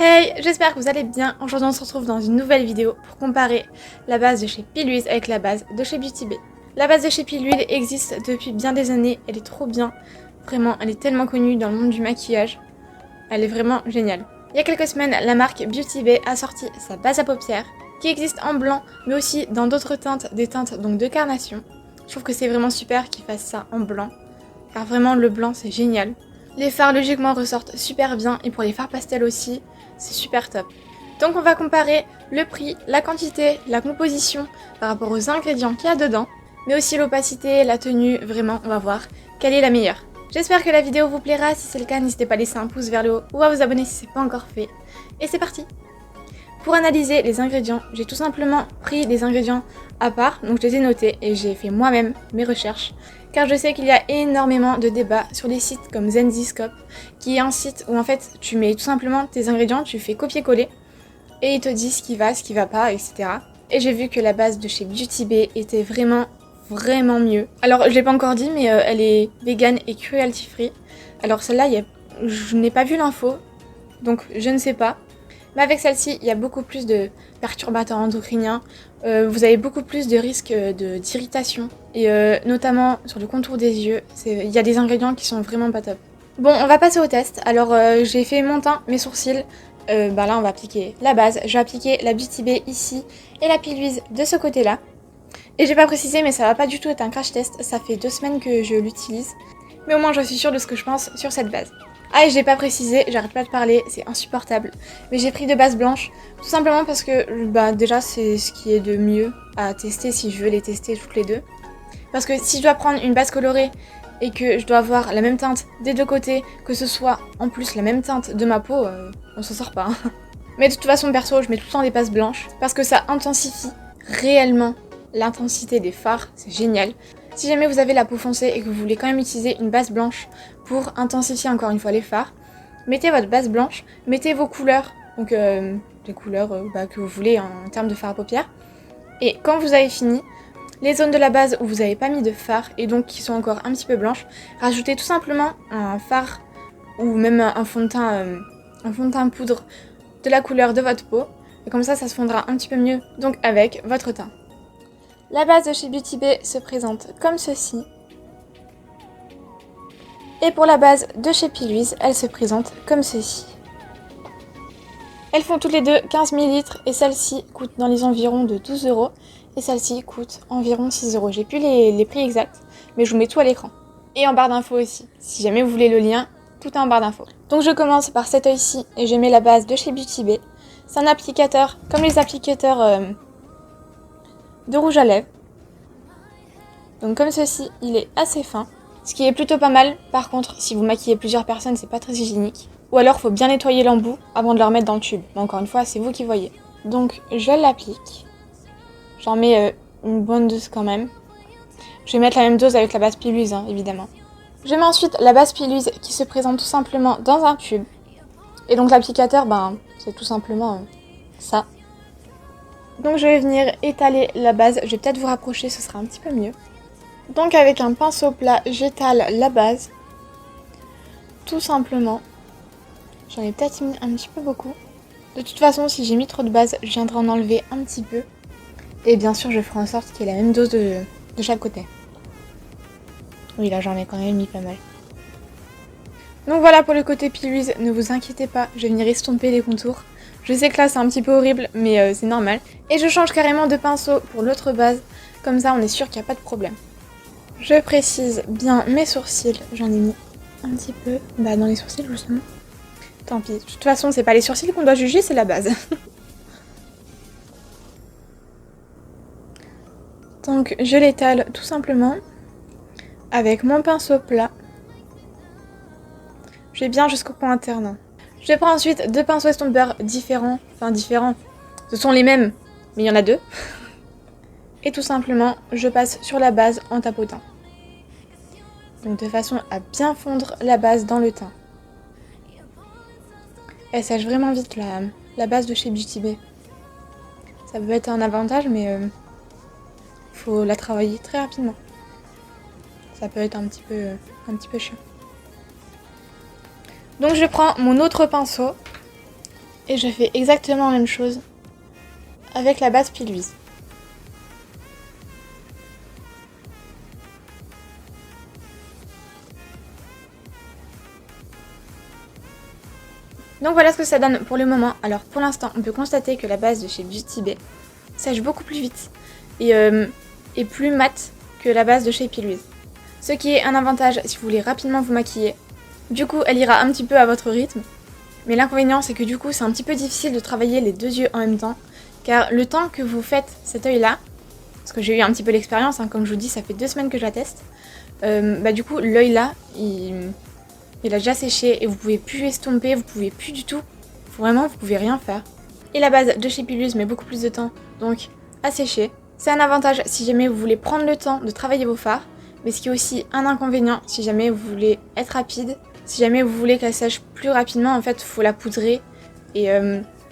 Hey, j'espère que vous allez bien. Aujourd'hui on se retrouve dans une nouvelle vidéo pour comparer la base de chez Piluise avec la base de chez Beauty Bay. La base de chez Piluise existe depuis bien des années, elle est trop bien. Vraiment, elle est tellement connue dans le monde du maquillage. Elle est vraiment géniale. Il y a quelques semaines, la marque Beauty Bay a sorti sa base à paupières qui existe en blanc mais aussi dans d'autres teintes, des teintes donc de carnation. Je trouve que c'est vraiment super qu'ils fassent ça en blanc car vraiment le blanc c'est génial. Les fards logiquement ressortent super bien et pour les fards pastels aussi, c'est super top. Donc on va comparer le prix, la quantité, la composition par rapport aux ingrédients qu'il y a dedans, mais aussi l'opacité, la tenue, vraiment on va voir quelle est la meilleure. J'espère que la vidéo vous plaira, si c'est le cas n'hésitez pas à laisser un pouce vers le haut ou à vous abonner si c'est pas encore fait. Et c'est parti! Pour analyser les ingrédients, j'ai tout simplement pris des ingrédients à part, donc je les ai notés et j'ai fait moi-même mes recherches, car je sais qu'il y a énormément de débats sur les sites comme Zenziscope, qui est un site où en fait tu mets tout simplement tes ingrédients, tu fais copier-coller, et ils te disent ce qui va pas, etc. Et j'ai vu que la base de chez Beauty Bay était vraiment mieux. Alors je l'ai pas encore dit, mais elle est vegan et cruelty free. Alors celle-là, je n'ai pas vu l'info, donc je ne sais pas. Mais avec celle-ci, il y a beaucoup plus de perturbateurs endocriniens, vous avez beaucoup plus de risques d'irritation, et notamment sur le contour des yeux, il y a des ingrédients qui sont vraiment pas top. Bon, on va passer au test. Alors j'ai fait mon teint, mes sourcils, là on va appliquer la base, je vais appliquer la Beauty Bay ici, et la Piluise de ce côté-là. Et j'ai pas précisé, mais ça va pas du tout être un crash test, ça fait 2 semaines que je l'utilise, mais au moins je suis sûre de ce que je pense sur cette base. Ah, et j'ai pas précisé, j'arrête pas de parler, c'est insupportable. Mais j'ai pris de base blanche, tout simplement parce que déjà c'est ce qui est de mieux à tester si je veux les tester toutes les deux. Parce que si je dois prendre une base colorée et que je dois avoir la même teinte des deux côtés, que ce soit en plus la même teinte de ma peau, on s'en sort pas. Hein. Mais de toute façon perso, je mets tout le temps des bases blanches parce que ça intensifie réellement l'intensité des fards, c'est génial. Si jamais vous avez la peau foncée et que vous voulez quand même utiliser une base blanche pour intensifier encore une fois les fards, mettez votre base blanche, mettez vos couleurs, donc les couleurs que vous voulez en termes de fard à paupières. Et quand vous avez fini, les zones de la base où vous n'avez pas mis de fard et donc qui sont encore un petit peu blanches, rajoutez tout simplement un fard ou même un fond de teint poudre de la couleur de votre peau. Et comme ça se fondra un petit peu mieux donc avec votre teint. La base de chez Beauty Bay se présente comme ceci. Et pour la base de chez Piluise, elle se présente comme ceci. Elles font toutes les deux 15 ml et celle-ci coûte dans les environs de 12 € et celle-ci coûte environ 6 €. J'ai plus les prix exacts, mais je vous mets tout à l'écran. Et en barre d'infos aussi. Si jamais vous voulez le lien, tout est en barre d'infos. Donc je commence par cet œil-ci et je mets la base de chez Beauty Bay. C'est un applicateur comme les applicateurs de rouge à lèvres. Donc comme ceci, il est assez fin. Ce qui est plutôt pas mal. Par contre, si vous maquillez plusieurs personnes, c'est pas très hygiénique. Ou alors, faut bien nettoyer l'embout avant de le remettre dans le tube. Mais encore une fois, c'est vous qui voyez. Donc, je l'applique. J'en mets une bonne dose quand même. Je vais mettre la même dose avec la base Piluise, hein, évidemment. Je mets ensuite la base Piluise qui se présente tout simplement dans un tube. Et donc l'applicateur, c'est tout simplement ça. Donc je vais venir étaler la base. Je vais peut-être vous rapprocher, ce sera un petit peu mieux. Donc avec un pinceau plat, j'étale la base. Tout simplement. J'en ai peut-être mis un petit peu beaucoup. De toute façon, si j'ai mis trop de base, je viendrai en enlever un petit peu. Et bien sûr, je ferai en sorte qu'il y ait la même dose de chaque côté. Oui, là j'en ai quand même mis pas mal. Donc voilà pour le côté Piluise, ne vous inquiétez pas, je vais venir estomper les contours. Je sais que là c'est un petit peu horrible, mais c'est normal. Et je change carrément de pinceau pour l'autre base, comme ça on est sûr qu'il n'y a pas de problème. Je précise bien mes sourcils, j'en ai mis un petit peu dans les sourcils justement. Tant pis, de toute façon c'est pas les sourcils qu'on doit juger, c'est la base. Donc je l'étale tout simplement avec mon pinceau plat. Je vais bien jusqu'au point interne. Je prends ensuite deux pinceaux estompeurs différents, ce sont les mêmes, mais il y en a deux. Et tout simplement, je passe sur la base en tapotant. Donc de façon à bien fondre la base dans le teint. Elle sèche vraiment vite la base de chez Beauty Bay. Ça peut être un avantage, mais faut la travailler très rapidement. Ça peut être un petit peu chiant. Donc je prends mon autre pinceau Et je fais exactement la même chose avec la base Piluise. Donc voilà ce que ça donne pour le moment. Alors pour l'instant, on peut constater que la base de chez Beauty Bay sèche beaucoup plus vite et est plus mate que la base de chez Piluise. Ce qui est un avantage si vous voulez rapidement vous maquiller. Du coup, elle ira un petit peu à votre rythme. Mais l'inconvénient, c'est que du coup, c'est un petit peu difficile de travailler les deux yeux en même temps. Car le temps que vous faites cet œil-là, parce que j'ai eu un petit peu l'expérience, hein, comme je vous dis, ça fait 2 semaines que je la teste. Du coup, l'œil-là, il a déjà séché et vous pouvez plus estomper, vous pouvez plus du tout. Vraiment, vous pouvez rien faire. Et la base de chez Piluise met beaucoup plus de temps, donc à sécher. C'est un avantage si jamais vous voulez prendre le temps de travailler vos fards, mais ce qui est aussi un inconvénient si jamais vous voulez être rapide. Si jamais vous voulez qu'elle sèche plus rapidement, en fait, il faut la poudrer et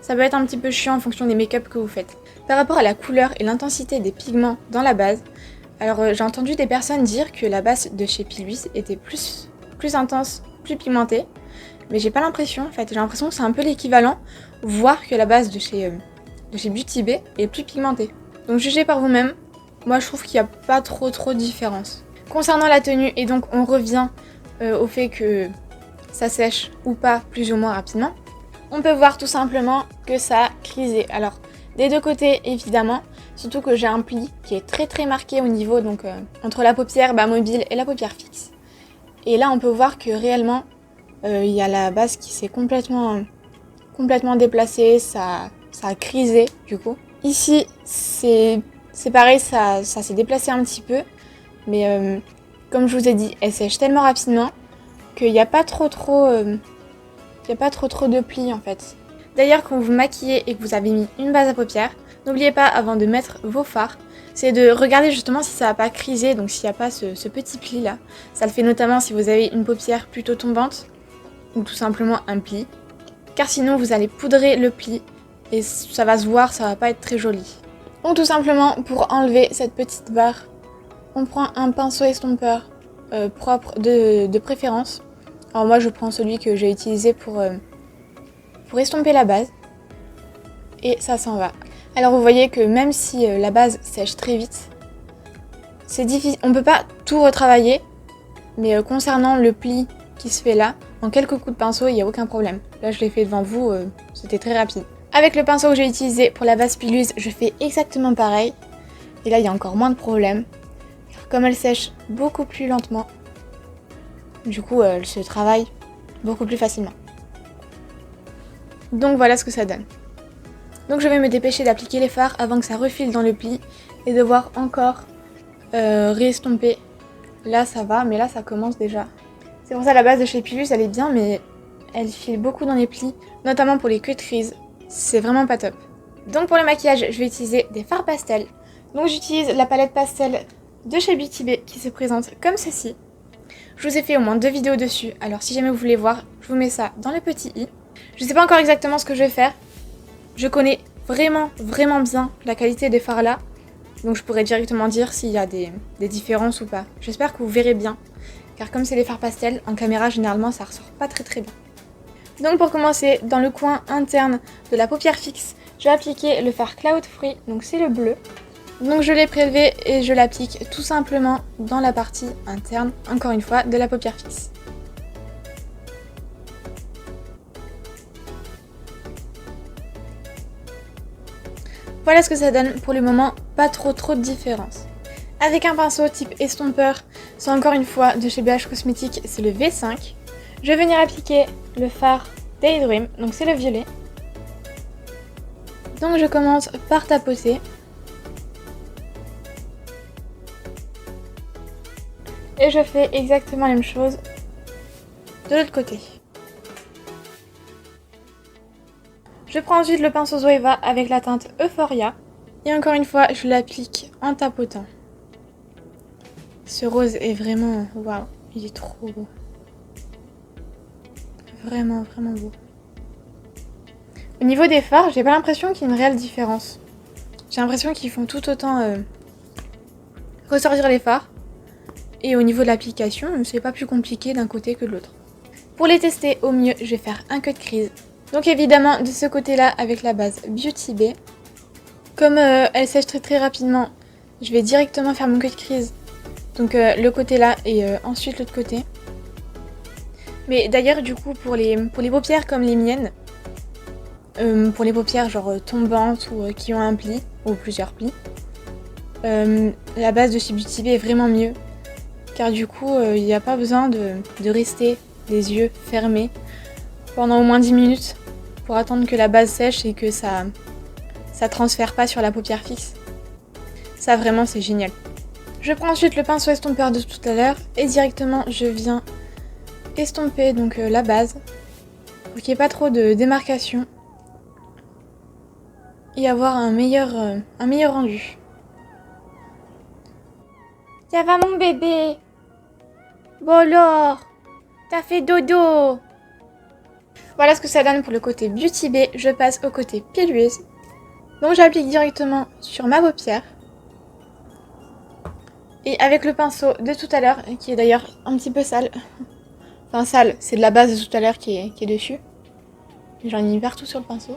ça peut être un petit peu chiant en fonction des make-up que vous faites. Par rapport à la couleur et l'intensité des pigments dans la base, alors j'ai entendu des personnes dire que la base de chez Piluise était plus intense, plus pigmentée, mais j'ai pas l'impression, en fait, j'ai l'impression que c'est un peu l'équivalent, voire que la base de chez Beauty Bay est plus pigmentée. Donc jugez par vous-même, moi je trouve qu'il n'y a pas trop de différence. Concernant la tenue, et donc on revient au fait que ça sèche ou pas plus ou moins rapidement, on peut voir tout simplement que ça a crisé. Alors des deux côtés évidemment, surtout que j'ai un pli qui est très marqué au niveau, donc entre la paupière mobile et la paupière fixe. Et là on peut voir que réellement il y a la base qui s'est complètement déplacée, ça a crisé du coup. Ici c'est pareil, ça s'est déplacé un petit peu, mais comme je vous ai dit, elle sèche tellement rapidement qu'il n'y a pas trop de plis en fait. D'ailleurs, quand vous maquillez et que vous avez mis une base à paupières, n'oubliez pas avant de mettre vos fards, c'est de regarder justement si ça n'a pas crisé, donc s'il n'y a pas ce petit pli là. Ça le fait notamment si vous avez une paupière plutôt tombante ou tout simplement un pli, car sinon vous allez poudrer le pli et ça va se voir, ça va pas être très joli. Donc tout simplement pour enlever cette petite barre, on prend un pinceau estompeur propre de préférence. Alors moi je prends celui que j'ai utilisé pour estomper la base et ça s'en va. Alors vous voyez que même si la base sèche très vite, c'est difficile, on peut pas tout retravailler, mais concernant le pli qui se fait là, en quelques coups de pinceau il n'y a aucun problème. Là je l'ai fait devant vous, c'était très rapide. Avec le pinceau que j'ai utilisé pour la base Piluise, je fais exactement pareil. Et là il y a encore moins de problèmes. Comme elle sèche beaucoup plus lentement, du coup elle se travaille beaucoup plus facilement. Donc voilà ce que ça donne. Donc je vais me dépêcher d'appliquer les fards avant que ça refile dans le pli et devoir encore réestomper. Là ça va, mais là ça commence déjà. C'est pour ça la base de chez Piluise elle est bien, mais elle file beaucoup dans les plis, notamment pour les cut-crease. C'est vraiment pas top. Donc pour le maquillage, je vais utiliser des fards pastels. Donc j'utilise la palette pastel de chez Beauty Bay qui se présente comme ceci. Je vous ai fait au moins 2 vidéos dessus, alors si jamais vous voulez voir, je vous mets ça dans le petit i. Je sais pas encore exactement ce que je vais faire. Je connais vraiment bien la qualité des fards là, donc je pourrais directement dire s'il y a des différences ou pas. J'espère que vous verrez bien, car comme c'est des fards pastels, en caméra généralement ça ressort pas très bien. Donc pour commencer, dans le coin interne de la paupière fixe, je vais appliquer le fard Cloud Free, donc c'est le bleu. Donc je l'ai prélevé et je l'applique tout simplement dans la partie interne, encore une fois, de la paupière fixe. Voilà ce que ça donne. Pour le moment, pas trop de différence. Avec un pinceau type estompeur, c'est encore une fois de chez BH Cosmetics, c'est le V5. Je vais venir appliquer le fard Daydream, donc c'est le violet. Donc je commence par tapoter. Et je fais exactement la même chose de l'autre côté. Je prends ensuite le pinceau Zoeva avec la teinte Euphoria. Et encore une fois, je l'applique en tapotant. Ce rose est vraiment... Waouh, il est trop beau. Vraiment beau. Au niveau des fards, j'ai pas l'impression qu'il y ait une réelle différence. J'ai l'impression qu'ils font tout autant ressortir les fards. Et au niveau de l'application, c'est pas plus compliqué d'un côté que de l'autre. Pour les tester au mieux, je vais faire un cut crease. Donc évidemment de ce côté-là avec la base Beauty Bay. Comme elle sèche très rapidement, je vais directement faire mon cut crease. Donc le côté là et ensuite l'autre côté. Mais d'ailleurs du coup pour les paupières comme les miennes, pour les paupières genre tombantes ou qui ont un pli ou plusieurs plis, la base de chez Beauty Bay est vraiment mieux. Car du coup il n'y a pas besoin de rester les yeux fermés pendant au moins 10 minutes pour attendre que la base sèche et que ça transfère pas sur la paupière fixe. Ça vraiment c'est génial. Je prends ensuite le pinceau estompeur de tout à l'heure et directement je viens estomper donc la base pour qu'il n'y ait pas trop de démarcation et avoir un meilleur rendu. Ça va mon bébé? Bon alors, t'as fait dodo? Voilà ce que ça donne pour le côté Beauty Bay. Je passe au côté piluise. Donc j'applique directement sur ma paupière. Et avec le pinceau de tout à l'heure, qui est d'ailleurs un petit peu sale. Enfin sale, c'est de la base de tout à l'heure qui est dessus. J'en ai mis partout sur le pinceau.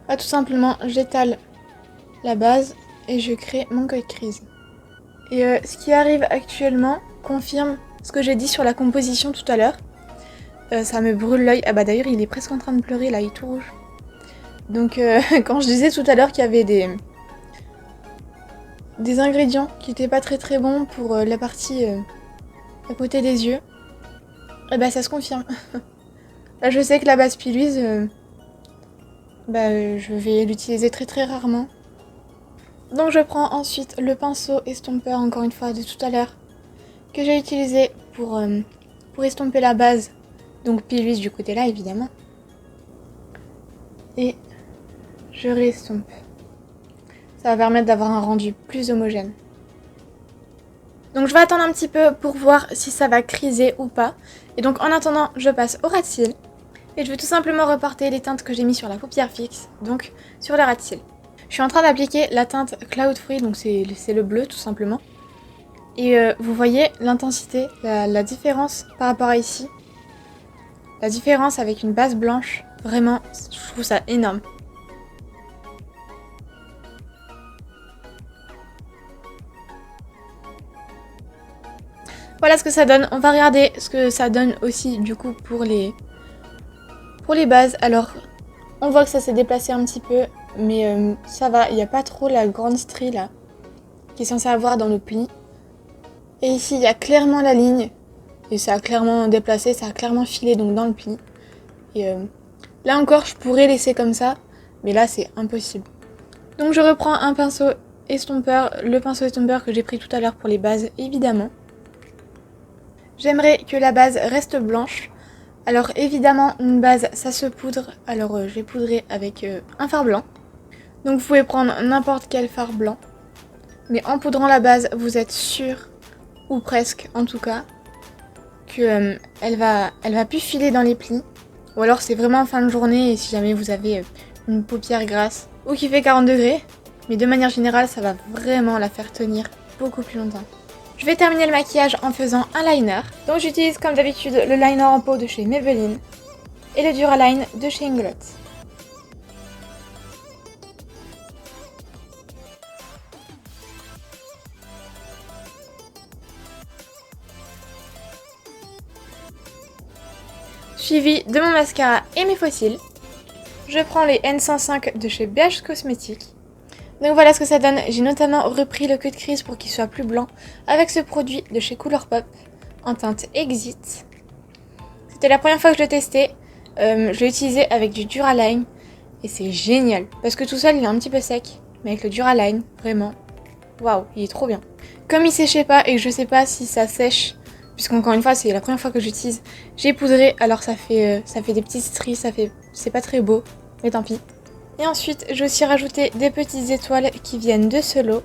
Là, tout simplement, j'étale la base et je crée mon cut crease. Et ce qui arrive actuellement confirme ce que j'ai dit sur la composition tout à l'heure. Ça me brûle l'œil. Ah bah d'ailleurs il est presque en train de pleurer là, il est tout rouge. Donc quand je disais tout à l'heure qu'il y avait des ingrédients qui n'étaient pas très bons pour la partie à côté des yeux, et bah ça se confirme. Là je sais que la base piluise, je vais l'utiliser très rarement. Donc je prends ensuite le pinceau estompeur encore une fois de tout à l'heure que j'ai utilisé pour estomper la base, donc piluise du côté là évidemment. Et je réestompe. Ça va permettre d'avoir un rendu plus homogène. Donc je vais attendre un petit peu pour voir si ça va criser ou pas. Et donc en attendant, je passe au ras de cils. Et je vais tout simplement reporter les teintes que j'ai mis sur la paupière fixe, donc sur le ras de cils. Je suis en train d'appliquer la teinte Cloud Free, donc c'est le bleu tout simplement. Et vous voyez l'intensité, la différence par rapport à ici. La différence avec une base blanche, vraiment, je trouve ça énorme. Voilà ce que ça donne. On va regarder ce que ça donne aussi du coup pour les bases. Alors, on voit que ça s'est déplacé un petit peu, mais ça va. Il n'y a pas trop la grande strie là, qui est censée avoir dans le pli. Et ici, il y a clairement la ligne. Et ça a clairement déplacé, ça a clairement filé donc dans le pli. Et là encore, je pourrais laisser comme ça, mais là, c'est impossible. Donc je reprends un pinceau estompeur, le pinceau estompeur que j'ai pris tout à l'heure pour les bases, évidemment. J'aimerais que la base reste blanche. Alors évidemment, une base, ça se poudre. Alors je vais poudrer avec un fard blanc. Donc vous pouvez prendre n'importe quel fard blanc. Mais en poudrant la base, vous êtes sûr, ou presque en tout cas, que elle va plus filer dans les plis. Ou alors c'est vraiment en fin de journée et si jamais vous avez une paupière grasse ou qui fait 40 degrés. Mais de manière générale, ça va vraiment la faire tenir beaucoup plus longtemps. Je vais terminer le maquillage en faisant un liner. Donc j'utilise comme d'habitude le liner en peau de chez Maybelline et le Duraline de chez Inglot. Suivi de mon mascara et mes fossiles. Je prends les N105 de chez BH Cosmetics. Donc voilà ce que ça donne. J'ai notamment repris le cut crease pour qu'il soit plus blanc avec ce produit de chez Colourpop en teinte Exit. C'était la première fois que je le testais. Je l'ai utilisé avec du Duraline et c'est génial parce que tout seul il est un petit peu sec, mais avec le Duraline, vraiment, waouh, il est trop bien. Comme il séchait pas et que je sais pas si ça sèche, puisqu'encore une fois c'est la première fois que j'utilise, j'ai poudré, alors ça fait des petites stries, c'est pas très beau, mais tant pis. Et ensuite, j'ai aussi rajouté des petites étoiles qui viennent de ce lot.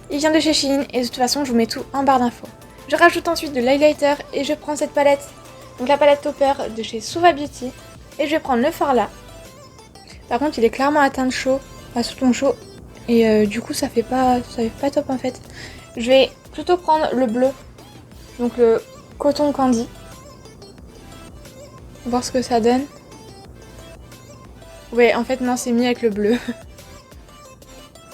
Il vient de chez Shein et de toute façon, je vous mets tout en barre d'infos. Je rajoute ensuite de l'highlighter et je prends cette palette, donc la palette Topper de chez Suva Beauty. Et je vais prendre le fard là. Par contre, il est clairement à teinte chaud, à sous-ton chaud. Et du coup, ça fait pas top en fait. Je vais plutôt prendre le bleu, donc le Coton Candy. voir ce que ça donne. Ouais, en fait non, c'est mieux avec le bleu.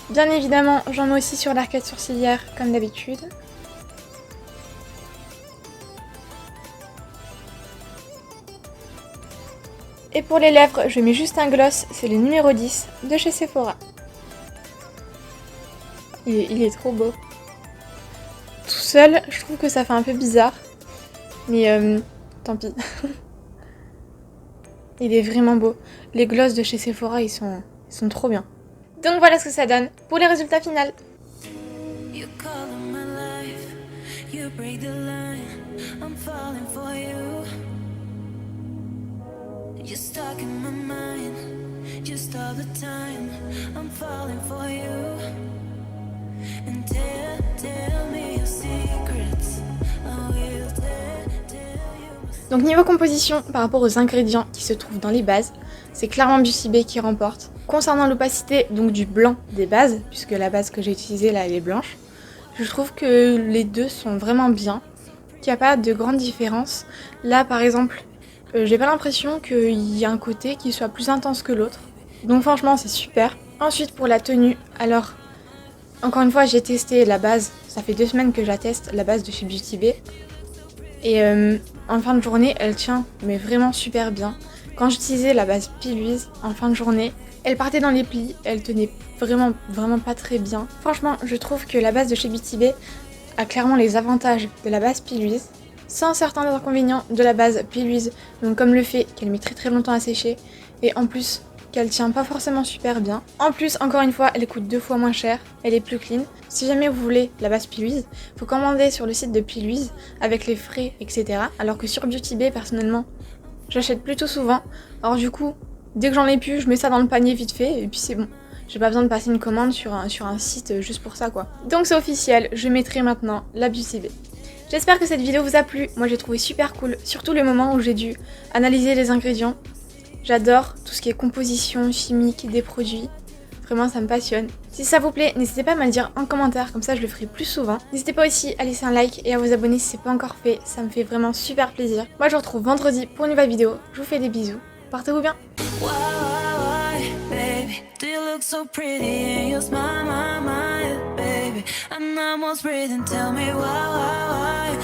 Bien évidemment, j'en mets aussi sur l'arcade sourcilière comme d'habitude. Et pour les lèvres, je mets juste un gloss, c'est le numéro 10 de chez Sephora. Il est trop beau. Tout seul, je trouve que ça fait un peu bizarre. Mais tant pis. Il est vraiment beau. Les glosses de chez Sephora, ils sont trop bien. Donc voilà ce que ça donne pour les résultats finaux. You're stuck in my mind, just all the time. I'm falling for you. And tell me your secrets. I will tell you. Donc niveau composition, par rapport aux ingrédients qui se trouvent dans les bases, c'est clairement Beauty Bay qui remporte. Concernant l'opacité, donc du blanc des bases, puisque la base que j'ai utilisée là elle est blanche, je trouve que les deux sont vraiment bien, qu'il n'y a pas de grande différence. Là par exemple, j'ai pas l'impression qu'il y a un côté qui soit plus intense que l'autre. Donc franchement c'est super. Ensuite pour la tenue, alors encore une fois j'ai testé la base, ça fait 2 semaines que je la teste, la base de chez Beauty Bay. Et en fin de journée elle tient mais vraiment super bien. Quand j'utilisais la base Piluise en fin de journée, elle partait dans les plis, elle tenait vraiment pas très bien. Franchement je trouve que la base de chez Beauty Bay a clairement les avantages de la base Piluise, sans certains inconvénients de la base Piluise, donc comme le fait qu'elle met très longtemps à sécher, et en plus qu'elle tient pas forcément super bien. En plus, encore une fois, elle coûte 2 fois moins cher, elle est plus clean. Si jamais vous voulez la base Piluise, faut commander sur le site de Piluise avec les frais, etc. Alors que sur Beauty Bay, personnellement, j'achète plutôt souvent. Alors du coup, dès que j'en ai plus, je mets ça dans le panier vite fait, et puis c'est bon. J'ai pas besoin de passer une commande sur un site juste pour ça quoi. Donc c'est officiel, je mettrai maintenant la Beauty Bay. J'espère que cette vidéo vous a plu, moi j'ai trouvé super cool, surtout le moment où j'ai dû analyser les ingrédients. J'adore tout ce qui est composition chimique des produits, vraiment ça me passionne. Si ça vous plaît, n'hésitez pas à me le dire en commentaire, comme ça je le ferai plus souvent. N'hésitez pas aussi à laisser un like et à vous abonner si c'est pas encore fait, ça me fait vraiment super plaisir. Moi je vous retrouve vendredi pour une nouvelle vidéo, je vous fais des bisous, portez-vous bien. Do you look so pretty in your smile, baby? I'm almost breathing, tell me why.